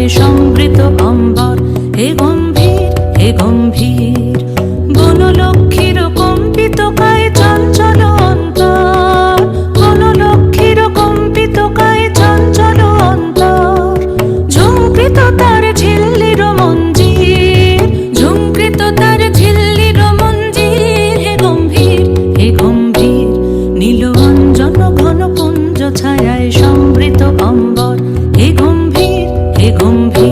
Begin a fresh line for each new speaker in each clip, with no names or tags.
ছায়ায় সমৃত অম্বর, হে গম্ভীর হে গম্ভীর। বনলক্ষ্মীর কম্পিত কায়ে চঞ্চল অন্তর, বনলক্ষ্মীর কম্পিত কায়ে চঞ্চল অন্তর। ঝুঁকৃত তার ঝিল্লির মঞ্জির, ঝুঁকৃত তার ঝিল্লির মঞ্জির। হে গম্ভীর হে গম্ভীর। নীল অঞ্জন ঘন পুঞ্জ ছায়ায় সমৃত অম্বর, হে গম্ভীর হে গম্ভীর।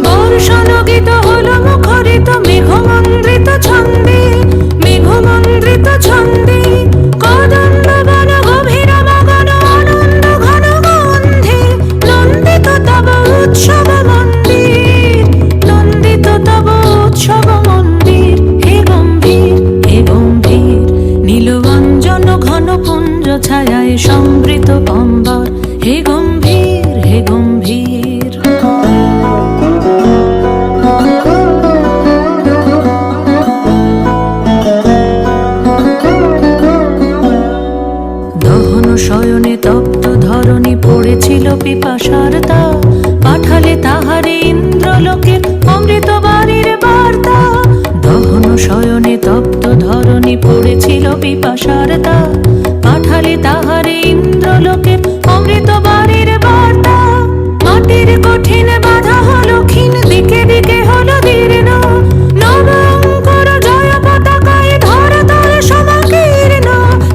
বর্ষণগীত হলো মুখরিত মেঘমন্দ্রিত ছন্দে, মেঘমন্দ্রিত ছন্দে। কদম্ব বন গভীর মগন আনন্দ ঘন গন্ধে, নন্দিত তব উৎসব মন্দির, নন্দিত তব উৎসব মন্দির। হে গম্ভীর হে গম্ভীর। নীল অঞ্জন ঘন পুঞ্জ ছায়ায় সমৃত অম্বর, হে গম্ভীর হে গম্ভীর। দহন শয়নে তপ্ত ধরণী পড়েছিল পিপাসার দাগ, পাঠালে তাহারে ইন্দ্রলোকের অমৃত বাণীর বার্তা। দহন শয়নে তপ্ত ধরণী পড়েছিল পিপাসার দাগ, পাঠালে তাহারে ইন্দ্রলোকের অমৃত বাণীর বার্তা। মাটির কঠিন বাধা হলো ক্ষীণ, দিকে দিকে হলো দীর্ণ, নব অঙ্কুর জয় পতাকায় ধরাতল সমাকীর্ণ।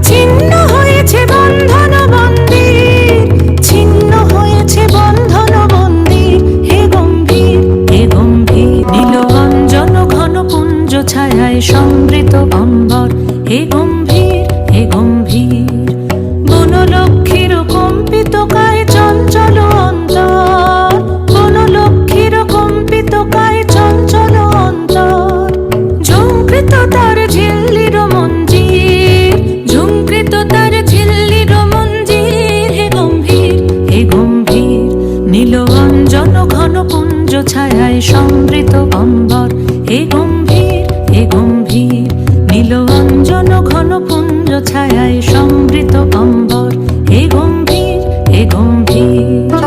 ছিন্ন হয়েছে বন্ধন মন্দির, ছিন্ন হয়েছে বন্ধন মন্দির। হে গম্ভীর হে গম্ভীর। নীল অঞ্জন ঘন পুঞ্জ ছায়ায় সমৃত অম্বর, হে গম্ভীর হে গম্ভীর। বনলক্ষ্মীর কম্পিত কায়ে চঞ্চল অন্তর, বনলক্ষ্মীর কম্পিত কায়ে চঞ্চল অন্তর। ঝুঁকৃত তার ঝিল্লির মঞ্জির, ঝুঁকৃত তার ঝিল্লির মঞ্জির। হে গম্ভীর হে গম্ভীর। নীল অঞ্জন ঘন পুঞ্জ ছায়ায় সমৃত অম্বর, হে গম্ভীর হে গম্ভীর। নীল অঞ্জন ঘন পুঞ্জ ছায়ায় সমৃত অম্বর, হে গম্ভীর হে গম্ভীর।